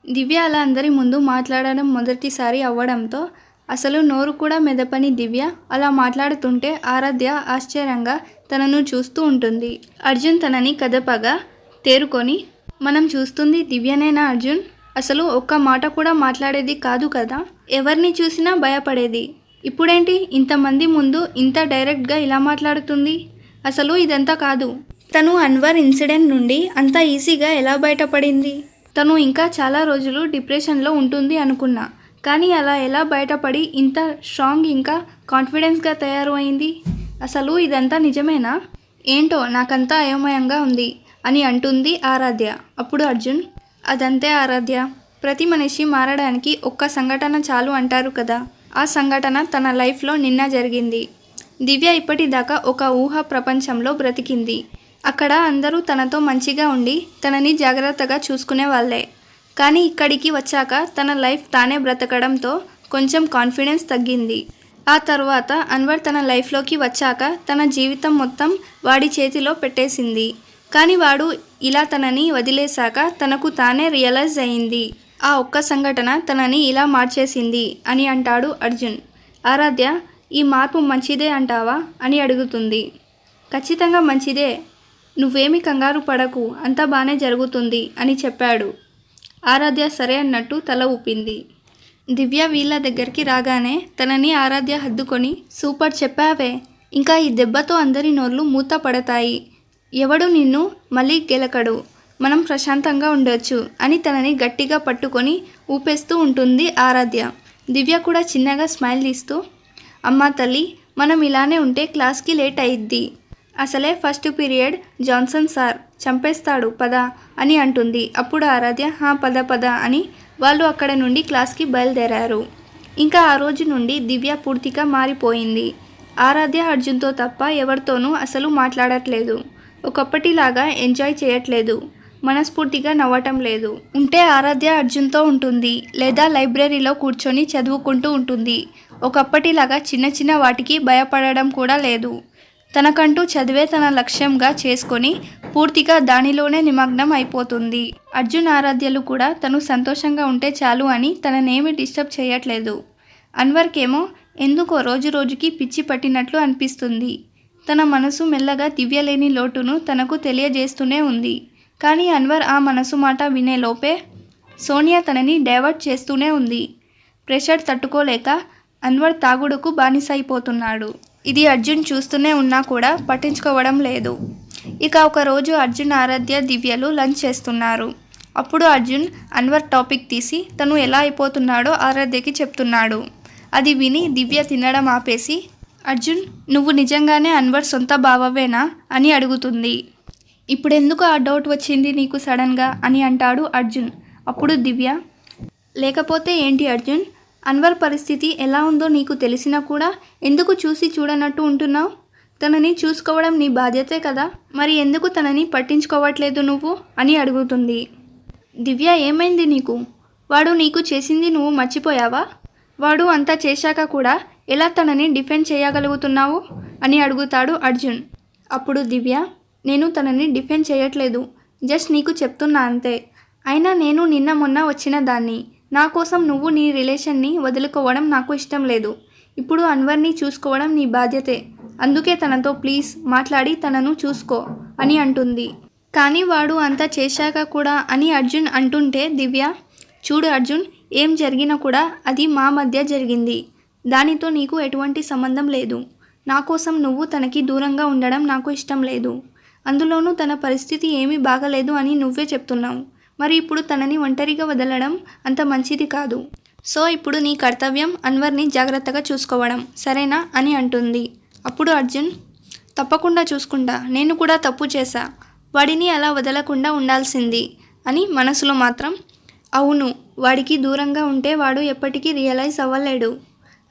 దివ్య అలా అందరి ముందు మాట్లాడడం మొదటిసారి అవ్వడంతో అసలు నోరు కూడా మెదపని దివ్య అలా మాట్లాడుతుంటే ఆరాధ్య ఆశ్చర్యంగా తనను చూస్తూ ఉంటుంది. అర్జున్ తనని కదపగా తేరుకొని, మనం చూస్తుంది దివ్యనేనా అర్జున్? అసలు ఒక్క మాట కూడా మాట్లాడేది కాదు కదా, ఎవరిని చూసినా భయపడేది. ఇప్పుడేంటి ఇంతమంది ముందు ఇంత డైరెక్ట్గా ఇలా మాట్లాడుతుంది? అసలు ఇదంతా కాదు. తను అన్వర్ ఇన్సిడెంట్ నుండి అంత ఈజీగా ఎలా బయటపడింది? తను ఇంకా చాలా రోజులు డిప్రెషన్లో ఉంటుంది అనుకున్నా, కానీ అలా ఎలా బయటపడి ఇంత స్ట్రాంగ్ ఇంకా కాన్ఫిడెన్స్గా తయారు అయింది? అసలు ఇదంతా నిజమేనా? ఏంటో నాకంతా అయోమయంగా ఉంది అని అంటుంది ఆరాధ్య. అప్పుడు అర్జున్, అదంతే ఆరాధ్య, ప్రతి మనిషి మారడానికి ఒక్క సంఘటన చాలు అంటారు కదా. ఆ సంఘటన తన లైఫ్లో నిన్న జరిగింది. దివ్య ఇప్పటిదాకా ఒక ఊహా ప్రపంచంలో బ్రతికింది. అక్కడ అందరూ తనతో మంచిగా ఉండి తనని జాగ్రత్తగా చూసుకునే వాళ్ళే. కానీ ఇక్కడికి వచ్చాక తన లైఫ్ తానే బ్రతకడంతో కొంచెం కాన్ఫిడెన్స్ తగ్గింది. ఆ తర్వాత అన్వర్ తన లైఫ్లోకి వచ్చాక తన జీవితం మొత్తం వాడి చేతిలో పెట్టేసింది. కానీ వాడు ఇలా తనని వదిలేశాక తనకు తానే రియలైజ్ అయింది. ఆ ఒక్క సంఘటన తనని ఇలా మార్చేసింది అని అంటాడు అర్జున్. ఆరాధ్య, ఈ మార్పు మంచిదే అంటావా అని అడుగుతుంది. ఖచ్చితంగా మంచిదే, నువ్వేమీ కంగారు పడకు, అంతా బాగానే జరుగుతుంది అని చెప్పాడు. ఆరాధ్య సరే అన్నట్టు తల ఊపింది. దివ్య వీళ్ళ దగ్గరికి రాగానే తనని ఆరాధ్య హద్దుకొని, సూపర్ చెప్పావే, ఇంకా ఈ దెబ్బతో అందరి నోళ్ళు మూత పడతాయి, ఎవడు నిన్ను మళ్ళీ గెలకడు, మనం ప్రశాంతంగా ఉండొచ్చు అని తనని గట్టిగా పట్టుకొని ఊపేస్తూ ఉంటుంది ఆరాధ్య. దివ్య కూడా చిన్నగా స్మైల్ ఇస్తూ, అమ్మా తల్లి, మనం ఇలానే ఉంటే క్లాస్కి లేట్ అయ్యిద్ది, అసలే ఫస్ట్ పీరియడ్ జాన్సన్ సార్ చంపేస్తాడు పద అని అంటుంది. అప్పుడు ఆరాధ్య పద పద అని వాళ్ళు అక్కడ నుండి క్లాస్కి బయలుదేరారు. ఇంకా ఆ రోజు నుండి దివ్య పూర్తిగా మారిపోయింది. ఆరాధ్య అర్జున్తో తప్ప ఎవరితోనూ అసలు మాట్లాడట్లేదు. ఒకప్పటిలాగా ఎంజాయ్ చేయట్లేదు, మనస్ఫూర్తిగా నవ్వటం లేదు. ఉంటే ఆరాధ్య అర్జున్తో ఉంటుంది, లేదా లైబ్రరీలో కూర్చొని చదువుకుంటూ ఉంటుంది. ఒకప్పటిలాగా చిన్న చిన్న వాటికి భయపడడం కూడా లేదు. తనకంటూ చదివే తన లక్ష్యంగా చేసుకొని పూర్తిగా దానిలోనే నిమగ్నం అయిపోతుంది. అర్జున్ ఆరాధ్యలు కూడా తను సంతోషంగా ఉంటే చాలు అని తననేమి డిస్టర్బ్ చేయట్లేదు. అన్వర్కేమో ఎందుకో రోజు రోజుకి పిచ్చి పట్టినట్లు అనిపిస్తుంది. తన మనసు మెల్లగా దివ్య లేని లోటును తనకు తెలియజేస్తూనే ఉంది. కానీ అన్వర్ ఆ మనసు మాట వినే లోపే సోనియా తనని డైవర్ట్ చేస్తూనే ఉంది. ప్రెషర్ తట్టుకోలేక అన్వర్ తాగుడుకు బానిసైపోతున్నాడు. ఇది అర్జున్ చూస్తూనే ఉన్నా కూడా పట్టించుకోవడం లేదు. ఇక ఒకరోజు అర్జున్, ఆరాధ్య, దివ్యలు లంచ్ చేస్తున్నారు. అప్పుడు అర్జున్ అన్వర్ టాపిక్ తీసి తను ఎలా అయిపోతున్నాడో ఆరాధ్యకి చెప్తున్నాడు. అది విని దివ్య తినడం ఆపేసి, అర్జున్, నువ్వు నిజంగానే అన్వర్ సొంత బావవేనా అని అడుగుతుంది. ఇప్పుడెందుకు ఆ డౌట్ వచ్చింది నీకు సడన్గా అని అంటాడు అర్జున్. అప్పుడు దివ్య, లేకపోతే ఏంటి అర్జున్, అన్వర్ పరిస్థితి ఎలా ఉందో నీకు తెలిసినా కూడా ఎందుకు చూసి చూడనట్టు ఉంటున్నావు? తనని చూసుకోవడం నీ బాధ్యతే కదా, మరి ఎందుకు తనని పట్టించుకోవట్లేదు నువ్వు అని అడుగుతుంది. దివ్య, ఏమైంది నీకు? వాడు నీకు చేసింది నువ్వు మర్చిపోయావా? వాడు అంతా చేశాక కూడా ఎలా తనని డిఫెండ్ చేయగలుగుతున్నావు అని అడుగుతాడు అర్జున్. అప్పుడు దివ్య, నేను తనని డిఫెండ్ చేయట్లేదు, జస్ట్ నీకు చెప్తున్నా అంతే. అయినా నేను నిన్న మొన్న వచ్చిన దాన్ని, నా కోసం నువ్వు నీ రిలేషన్ని వదులుకోవడం నాకు ఇష్టం లేదు. ఇప్పుడు అన్వర్ని చూసుకోవడం నీ బాధ్యతే, అందుకే తనతో ప్లీజ్ మాట్లాడి తనను చూసుకో అని అంటుంది. కానీ వాడు అంతా చేశాక కూడా అని అర్జున్ అంటుంటే దివ్య, చూడు అర్జున్, ఏం జరిగినా కూడా అది మా మధ్య జరిగింది, దానితో నీకు ఎటువంటి సంబంధం లేదు. నా కోసం నువ్వు తనకి దూరంగా ఉండడం నాకు ఇష్టం లేదు. అందులోనూ తన పరిస్థితి ఏమీ బాగలేదు అని నువ్వే చెప్తున్నావు. మరి ఇప్పుడు తనని ఒంటరిగా వదలడం అంత మంచిది కాదు. సో ఇప్పుడు నీ కర్తవ్యం అన్వర్ని జాగ్రత్తగా చూసుకోవడం, సరేనా అని అంటుంది. అప్పుడు అర్జున్, తప్పకుండా చూసుకుంటా, నేను కూడా తప్పు చేశా, వాడిని అలా వదలకుండా ఉండాల్సింది అని మనసులో మాత్రం, అవును, వాడికి దూరంగా ఉంటే వాడు ఎప్పటికీ రియలైజ్ అవ్వలేడు,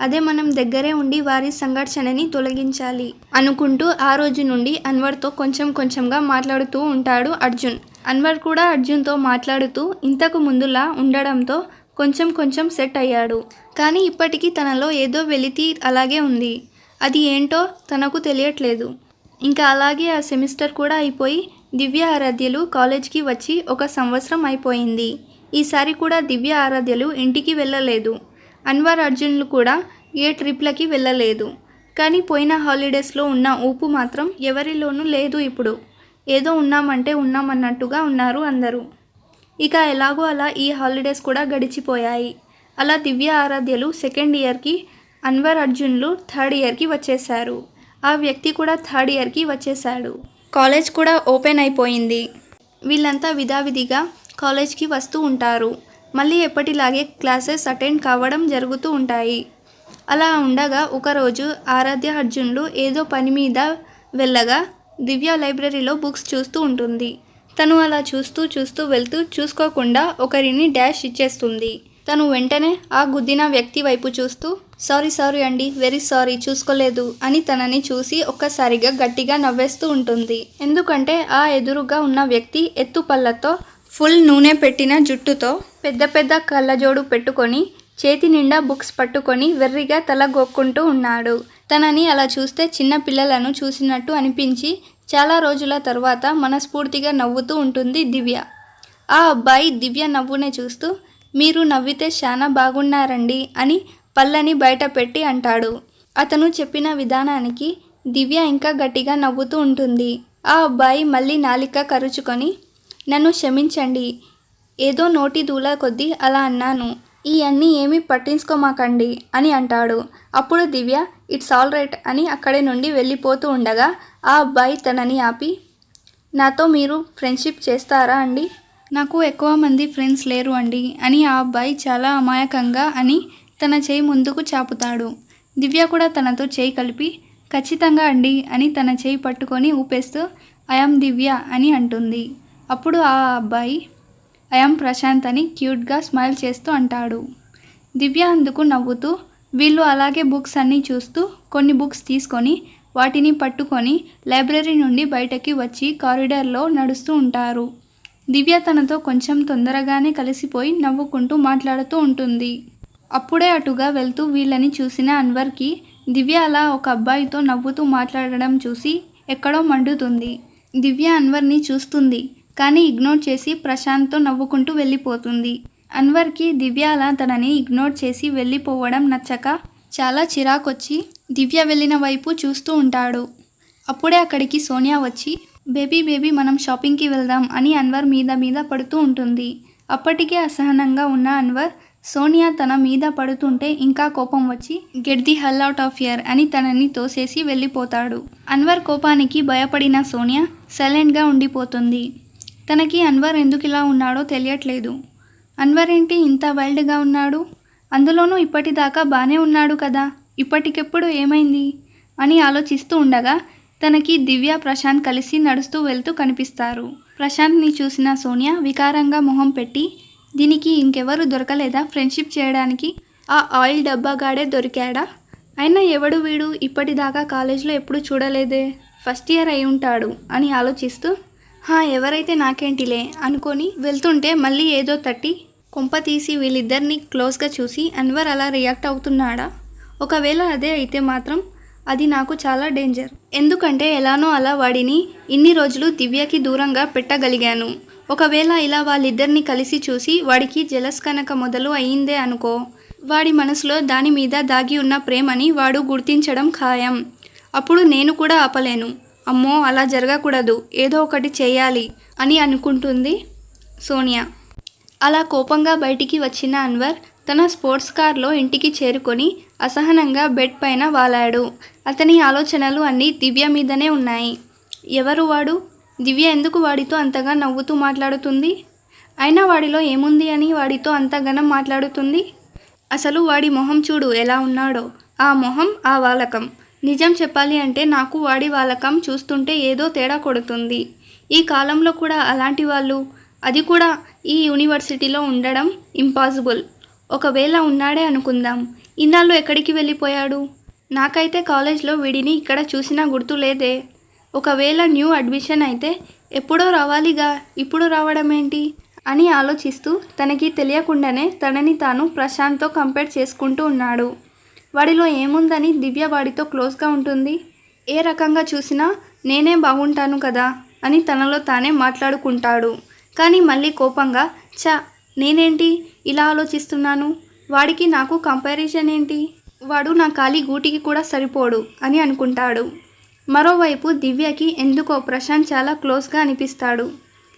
అదే మనం దగ్గరే ఉండి వారి సంఘర్షణని తొలగించాలి అనుకుంటూ ఆ రోజు నుండి అన్వర్తో కొంచెం కొంచెంగా మాట్లాడుతూ ఉంటాడు అర్జున్. అన్వర్ కూడా అర్జున్తో మాట్లాడుతూ ఇంతకు ముందులా ఉండడంతో కొంచెం కొంచెం సెట్ అయ్యాడు. కానీ ఇప్పటికీ తనలో ఏదో వెలితి అలాగే ఉంది. అది ఏంటో తనకు తెలియట్లేదు. ఇంకా అలాగే ఆ సెమిస్టర్ కూడా అయిపోయి దివ్య, ఆరాధ్యలు కాలేజ్కి వచ్చి 1 సంవత్సరం అయిపోయింది. ఈసారి కూడా దివ్య ఆరాధ్యలు ఇంటికి వెళ్ళలేదు. అన్వర్ అర్జున్లు కూడా ఏ ట్రిప్లకి వెళ్ళలేదు. కానీ పోయిన హాలిడేస్లో ఉన్న ఊపు మాత్రం ఎవరిలోనూ లేదు. ఇప్పుడు ఏదో ఉన్నామంటే ఉన్నామన్నట్టుగా ఉన్నారు అందరూ. ఇక ఎలాగో అలా ఈ హాలిడేస్ కూడా గడిచిపోయాయి. అలా దివ్య ఆరాధ్యలు సెకండ్ ఇయర్కి, అన్వర్ అర్జున్లు థర్డ్ ఇయర్కి వచ్చేశారు. ఆ వ్యక్తి కూడా థర్డ్ ఇయర్కి వచ్చేశాడు. కాలేజ్ కూడా ఓపెన్ అయిపోయింది. వీళ్ళంతా విధావిధిగా కాలేజ్కి వస్తూ ఉంటారు. మళ్ళీ ఎప్పటిలాగే క్లాసెస్ అటెండ్ కావడం జరుగుతూ ఉంటాయి. అలా ఉండగా ఒకరోజు ఆరాధ్య అర్జున్లు ఏదో పని మీద వెళ్ళగా దివ్య లైబ్రరీలో బుక్స్ చూస్తూ ఉంటుంది. తను అలా చూస్తూ వెళ్తూ చూసుకోకుండా ఒకరిని డాష్ ఇచ్చేస్తుంది. తను వెంటనే ఆ గుద్దిన వ్యక్తి వైపు చూస్తూ సారీ అండి, వెరీ సారీ, చూసుకోలేదు అని తనని చూసి ఒక్కసారిగా గట్టిగా నవ్వేస్తూ ఉంటుంది. ఎందుకంటే ఆ ఎదురుగా ఉన్న వ్యక్తి ఎత్తు పళ్ళతో, ఫుల్ నూనె పెట్టిన జుట్టుతో, పెద్ద కళ్ళజోడు పెట్టుకొని, చేతి నిండా బుక్స్ పట్టుకొని వెర్రిగా తల గోక్కుంటూ ఉన్నాడు. తనని అలా చూస్తే చిన్న పిల్లలను చూసినట్టు అనిపించి చాలా రోజుల తర్వాత మనస్ఫూర్తిగా నవ్వుతూ ఉంటుంది దివ్య. ఆ అబ్బాయి దివ్య నవ్వునే చూస్తూ మీరు నవ్వితే చాలా బాగున్నారండి అని పళ్ళని బయట పెట్టి అంటాడు. అతను చెప్పిన విధానానికి దివ్య ఇంకా గట్టిగా నవ్వుతూ ఉంటుంది. ఆ అబ్బాయి మళ్ళీ నాలిక కరుచుకొని నన్ను క్షమించండి, ఏదో నోటి దూల కొద్దీ అలా అన్నాను, ఈ అన్నీ ఏమీ పట్టించుకోమాకండి అని అంటాడు. అప్పుడు దివ్య ఇట్స్ ఆల్ రైట్ అని అక్కడి నుండి వెళ్ళిపోతూ ఉండగా ఆ అబ్బాయి తనని ఆపి నాతో మీరు ఫ్రెండ్షిప్ చేస్తారా అండి, నాకు ఎక్కువ మంది ఫ్రెండ్స్ లేరు అండి అని ఆ అబ్బాయి చాలా అమాయకంగా అని తన చేయి ముందుకు చాపుతాడు. దివ్య కూడా తనతో చేయి కలిపి ఖచ్చితంగా అండి అని తన చేయి పట్టుకొని ఊపేస్తూ ఐఎమ్ దివ్య అని అంటుంది. అప్పుడు ఆ అబ్బాయి ఐఎమ్ ప్రశాంత్ అని క్యూట్గా స్మైల్ చేస్తూ అంటాడు. దివ్య అందుకు నవ్వుతూ వీళ్ళు అలాగే బుక్స్ అన్నీ చూస్తూ కొన్ని బుక్స్ తీసుకొని వాటిని పట్టుకొని లైబ్రరీ నుండి బయటకి వచ్చి కారిడార్లో నడుస్తూ ఉంటారు. దివ్య తనతో కొంచెం తొందరగానే కలిసిపోయి నవ్వుకుంటూ మాట్లాడుతూ ఉంటుంది. అప్పుడే అటుగా వెళ్తూ వీళ్ళని చూసిన అన్వర్కి దివ్య అలా ఒక అబ్బాయితో నవ్వుతూ మాట్లాడడం చూసి ఎక్కడో మండుతుంది. దివ్య అన్వర్ని చూస్తుంది కానీ ఇగ్నోర్ చేసి ప్రశాంత్తో నవ్వుకుంటూ వెళ్ళిపోతుంది. అన్వర్కి దివ్య అలా తనని ఇగ్నోర్ చేసి వెళ్ళిపోవడం నచ్చక చాలా చిరాకొచ్చి దివ్య వెళ్ళిన వైపు చూస్తూ ఉంటాడు. అప్పుడే అక్కడికి సోనియా వచ్చి బేబీ మనం షాపింగ్కి వెళ్దాం అని అన్వర్ మీద పడుతూ ఉంటుంది. అప్పటికే అసహనంగా ఉన్న అన్వర్ సోనియా తన మీద పడుతుంటే ఇంకా కోపం వచ్చి get the hell out of here అని తనని తోసేసి వెళ్ళిపోతాడు. అన్వర్ కోపానికి భయపడిన సోనియా సైలెంట్గా ఉండిపోతుంది. తనకి అన్వర్ ఎందుకు ఇలా ఉన్నాడో తెలియట్లేదు. అన్వర్ ఏంటి ఇంత వైల్డ్గా ఉన్నాడు, అందులోనూ ఇప్పటిదాకా బాగానే ఉన్నాడు కదా, ఇప్పటికెప్పుడు ఏమైంది అని ఆలోచిస్తూ ఉండగా తనకి దివ్య ప్రశాంత్ కలిసి నడుస్తూ వెళ్తూ కనిపిస్తారు. ప్రశాంత్ని చూసిన సోనియా వికారంగా మొహం పెట్టి దీనికి ఇంకెవరు దొరకలేదా ఫ్రెండ్షిప్ చేయడానికి, ఆ ఆయిల్ డబ్బాగాడే దొరికాడా, అయినా ఎవడు వీడు, ఇప్పటిదాకా కాలేజ్లో ఎప్పుడు చూడలేదే, ఫస్ట్ ఇయర్ అయి ఉంటాడు అని ఆలోచిస్తూ ఎవరైతే నాకేంటిలే అనుకొని వెళ్తుంటే మళ్ళీ ఏదో తట్టి కొంప తీసి వీళ్ళిద్దరిని క్లోజ్గా చూసి అన్వర్ అలా రియాక్ట్ అవుతున్నాడా, ఒకవేళ అదే అయితే మాత్రం అది నాకు చాలా డేంజర్. ఎందుకంటే ఎలానో అలా వాడిని ఇన్ని రోజులు దివ్యకి దూరంగా పెట్టగలిగాను. ఒకవేళ ఇలా వాళ్ళిద్దరిని కలిసి చూసి వాడికి జెలస్ కనుక మొదలు అయ్యిందే అనుకో, వాడి మనసులో దాని మీద దాగి ఉన్న ప్రేమని వాడు గుర్తించడం ఖాయం. అప్పుడు నేను కూడా ఆపలేను. అమ్మో అలా జరగకూడదు, ఏదో ఒకటి చేయాలి అని అనుకుంటుంది సోనియా. అలా కోపంగా బయటికి వచ్చిన అన్వర్ తన స్పోర్ట్స్ కార్లో ఇంటికి చేరుకొని అసహనంగా బెడ్ పైన వాలాడు. అతని ఆలోచనలు అన్నీ దివ్య మీదనే ఉన్నాయి. ఎవరు వాడు, దివ్య ఎందుకు వాడితో అంతగా నవ్వుతూ మాట్లాడుతుంది, అయినా వాడిలో ఏముంది అని వాడితో అంతగానం మాట్లాడుతుంది, అసలు వాడి మొహం చూడు ఎలా ఉన్నాడో, ఆ మొహం ఆ వాలకం, నిజం చెప్పాలి అంటే నాకు వాడి వాలకం చూస్తుంటే ఏదో తేడా కొడుతుంది. ఈ కాలంలో కూడా అలాంటి వాళ్ళు, అది కూడా ఈ యూనివర్సిటీలో ఉండడం ఇంపాసిబుల్. ఒకవేళ ఉన్నాడే అనుకుందాం, ఇన్నాళ్ళు ఎక్కడికి వెళ్ళిపోయాడు, నాకైతే కాలేజ్లో వీడిని ఇక్కడ చూసినా గుర్తు లేదే, ఒకవేళ న్యూ అడ్మిషన్ అయితే ఎప్పుడో రావాలిగా, ఇప్పుడు రావడం ఏంటి అని ఆలోచిస్తూ తనకి తెలియకుండానే తనని తాను ప్రశాంత్తో కంపేర్ చేసుకుంటూ ఉన్నాడు. వాడిలో ఏముందని దివ్య వాడితో క్లోజ్గా ఉంటుంది, ఏ రకంగా చూసినా నేనే బాగుంటాను కదా అని తనలో తానే మాట్లాడుకుంటాడు. కానీ మళ్ళీ కోపంగా నేనేంటి ఇలా ఆలోచిస్తున్నాను, వాడికి నాకు కంపారిజన్ ఏంటి, వాడు నా ఖాళీ గూటికి కూడా సరిపోడు అని అనుకుంటాడు. మరోవైపు దివ్యకి ఎందుకో ప్రశాంత్ చాలా క్లోజ్గా అనిపిస్తాడు.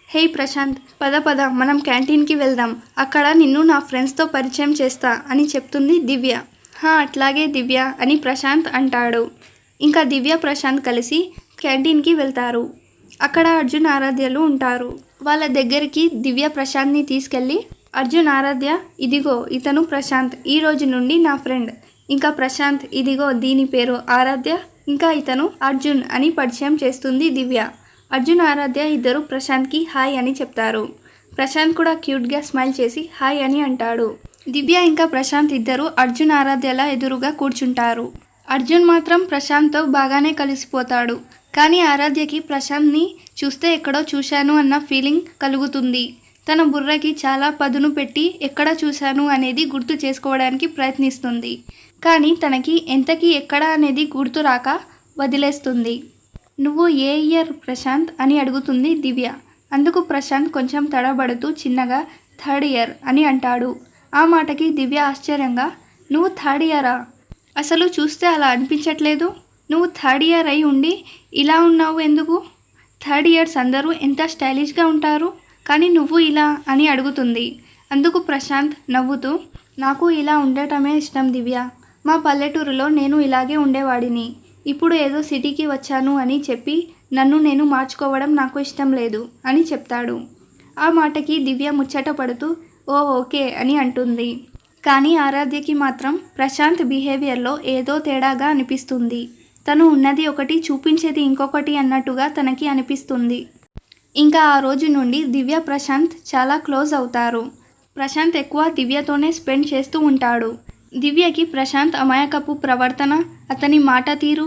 హే ప్రశాంత్, పద పద మనం క్యాంటీన్కి వెళ్దాం, అక్కడ నిన్ను నా ఫ్రెండ్స్తో పరిచయం చేస్తా అని చెప్తుంది దివ్య. అట్లాగే దివ్య అని ప్రశాంత్ అంటాడు. ఇంకా దివ్య ప్రశాంత్ కలిసి క్యాంటీన్కి వెళ్తారు. అక్కడ అర్జున్ ఆరాధ్యలు ఉంటారు. వాళ్ళ దగ్గరికి దివ్య ప్రశాంత్ని తీసుకెళ్ళి, అర్జున్ ఆరాధ్య, ఇదిగో ఇతను ప్రశాంత్, ఈ రోజు నుండి నా ఫ్రెండ్. ఇంకా ప్రశాంత్, ఇదిగో దీని పేరు ఆరాధ్య, ఇంకా ఇతను అర్జున్ అని పరిచయం చేస్తుంది దివ్య. అర్జున్ ఆరాధ్య ఇద్దరు ప్రశాంత్కి హాయ్ అని చెప్తారు. ప్రశాంత్ కూడా క్యూట్గా స్మైల్ చేసి హాయ్ అని అంటాడు. దివ్య ఇంకా ప్రశాంత్ ఇద్దరు అర్జున్ ఆరాధ్యల ఎదురుగా కూర్చుంటారు. అర్జున్ మాత్రం ప్రశాంత్తో బాగానే కలిసిపోతాడు. కానీ ఆరాధ్యకి ప్రశాంత్ని చూస్తే ఎక్కడో చూశాను అన్న ఫీలింగ్ కలుగుతుంది. తన బుర్రకి చాలా పదును పెట్టి ఎక్కడ చూశాను అనేది గుర్తు చేసుకోవడానికి ప్రయత్నిస్తుంది. కానీ తనకి ఎంతకీ ఎక్కడ అనేది గుర్తు రాక వదిలేస్తుంది. నువ్వు ఏ ఇయర్ ప్రశాంత్ అని అడుగుతుంది దివ్య. అందుకు ప్రశాంత్ కొంచెం తడబడుతూ చిన్నగా 3rd ఇయర్ అని అంటాడు. ఆ మాటకి దివ్య ఆశ్చర్యంగా, నువ్వు 3rd ఇయరా? అసలు చూస్తే అలా అనిపించట్లేదు. నువ్వు 3rd ఇయర్ అయి ఉండి ఇలా ఉన్నావు ఎందుకు? 3rd ఇయర్స్ అందరూ ఎంత స్టైలిష్గా ఉంటారు, కానీ నువ్వు ఇలా అని అడుగుతుంది. అందుకు ప్రశాంత్ నవ్వుతూ, నాకు ఇలా ఉండటమే ఇష్టం దివ్య. మా పల్లెటూరులో నేను ఇలాగే ఉండేవాడిని. ఇప్పుడు ఏదో సిటీకి వచ్చాను అని చెప్పి నన్ను నేను మార్చుకోవడం నాకు ఇష్టం లేదు అని చెప్తాడు. ఆ మాటకి దివ్య ముచ్చట పడుతూ ఓకే అని అంటుంది. కానీ ఆరాధ్యకి మాత్రం ప్రశాంత్ బిహేవియర్లో ఏదో తేడాగా అనిపిస్తుంది. తను ఉన్నది ఒకటి చూపించేది ఇంకొకటి అన్నట్టుగా తనకి అనిపిస్తుంది. ఇంకా ఆ రోజు నుండి దివ్య ప్రశాంత్ చాలా క్లోజ్ అవుతారు. ప్రశాంత్ ఎక్కువ దివ్యతోనే స్పెండ్ చేస్తూ ఉంటాడు. దివ్యకి ప్రశాంత్ అమాయకపు ప్రవర్తన, అతని మాట తీరు,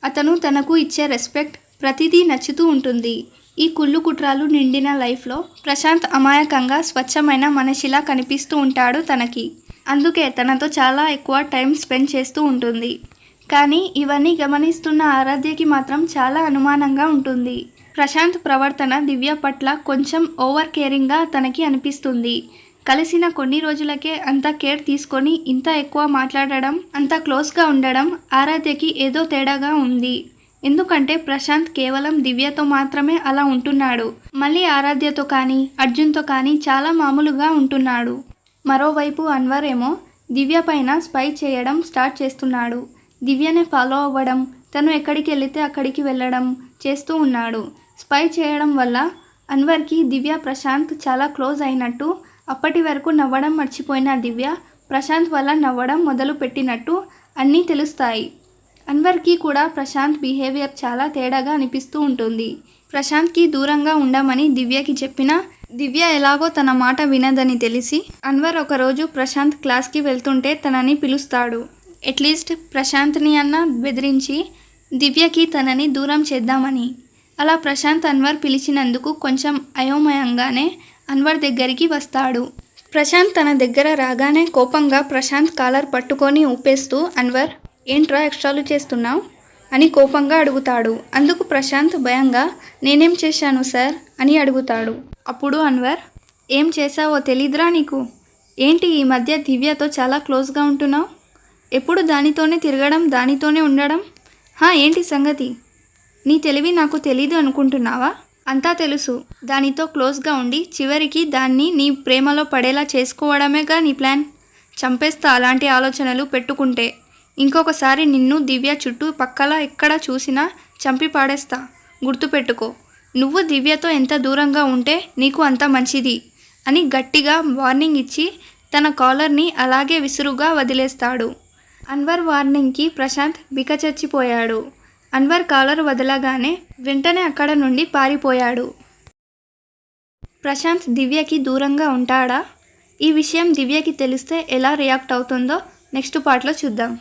అతను తనకు ఇచ్చే రెస్పెక్ట్ ప్రతిదీ నచ్చుతూ ఉంటుంది. ఈ కుళ్ళు కుట్రాలు నిండిన లైఫ్లో ప్రశాంత్ అమాయకంగా స్వచ్ఛమైన మనిషిలా కనిపిస్తూ ఉంటాడు తనకి. అందుకే తనతో చాలా ఎక్కువ టైం స్పెండ్ చేస్తూ ఉంటుంది. కానీ ఇవన్నీ గమనిస్తున్న ఆరాధ్యకి మాత్రం చాలా అనుమానంగా ఉంటుంది. ప్రశాంత్ ప్రవర్తన దివ్య పట్ల కొంచెం ఓవర్ కేరింగ్గా తనకి అనిపిస్తుంది. కలిసిన కొన్ని రోజులకే అంత కేర్ తీసుకొని ఇంత ఎక్కువ మాట్లాడడం, అంత క్లోజ్గా ఉండడం ఆరాధ్యకి ఏదో తేడాగా ఉంది. ఎందుకంటే ప్రశాంత్ కేవలం దివ్యతో మాత్రమే అలా ఉంటున్నాడు. మళ్ళీ ఆరాధ్యతో కానీ అర్జున్తో కానీ చాలా మామూలుగా ఉంటున్నాడు. మరోవైపు అన్వర్ ఏమో దివ్య పైన స్పై చేయడం స్టార్ట్ చేస్తున్నాడు. దివ్యనే ఫాలో అవ్వడం, తను ఎక్కడికి వెళితే అక్కడికి వెళ్ళడం చేస్తూ ఉన్నాడు. స్పై చేయడం వల్ల అన్వర్కి దివ్య ప్రశాంత్ చాలా క్లోజ్ అయినట్టు, అప్పటి వరకు నవ్వడం మర్చిపోయిన దివ్య ప్రశాంత్ వల్ల నవ్వడం మొదలు పెట్టినట్టు అన్నీ తెలుస్తాయి. అన్వర్కి కూడా ప్రశాంత్ బిహేవియర్ చాలా తేడాగా అనిపిస్తూ ఉంటుంది. ప్రశాంత్కి దూరంగా ఉండమని దివ్యకి చెప్పినా దివ్య ఎలాగో తన మాట వినదని తెలిసి అన్వర్ ఒకరోజు ప్రశాంత్ క్లాస్కి వెళ్తుంటే తనని పిలుస్తాడు. అట్లీస్ట్ ప్రశాంత్ని అన్న బెదిరించి దివ్యకి తనని దూరం చేద్దామని. అలా ప్రశాంత్ అన్వర్ పిలిచినందుకు కొంచెం అయోమయంగానే అన్వర్ దగ్గరికి వస్తాడు. ప్రశాంత్ తన దగ్గర రాగానే కోపంగా ప్రశాంత్ కాలర్ పట్టుకొని ఊపేస్తూ, అన్వర్ ఏంట్రా ఎక్స్ట్రాలు చేస్తున్నావు అని కోపంగా అడుగుతాడు. అందుకు ప్రశాంత్ భయంగా, నేనేం చేశాను సార్ అని అడుగుతాడు. అప్పుడు అన్వర్, ఏం చేశావో తెలీదురా నీకు? ఏంటి ఈ మధ్య దివ్యతో చాలా క్లోజ్గా ఉంటున్నావు? ఎప్పుడు దానితోనే తిరగడం, దానితోనే ఉండడం? ఏంటి సంగతి? నీ తెలివి నాకు తెలీదు అనుకుంటున్నావా? అంతా తెలుసు. దానితో క్లోజ్గా ఉండి చివరికి దాన్ని నీ ప్రేమలో పడేలా చేసుకోవడమేగా నీ ప్లాన్. చంపేస్తా అలాంటి ఆలోచనలు పెట్టుకుంటే. ఇంకొకసారి నిన్ను దివ్య చుట్టూ పక్కల ఎక్కడ చూసినా చంపి పాడేస్తా. గుర్తుపెట్టుకో. నువ్వు దివ్యతో ఎంత దూరంగా ఉంటే నీకు అంత మంచిది అని గట్టిగా వార్నింగ్ ఇచ్చి తన కాలర్ని అలాగే విసురుగా వదిలేస్తాడు. అన్వర్ వార్నింగ్కి ప్రశాంత్ బికచచ్చిపోయాడు. అన్వర్ కాలర్ వదలగానే వెంటనే అక్కడ నుండి పారిపోయాడు. ప్రశాంత్ దివ్యకి దూరంగా ఉంటాడా? ఈ విషయం దివ్యకి తెలిస్తే ఎలా రియాక్ట్ అవుతుందో నెక్స్ట్ పార్ట్లో చూద్దాం.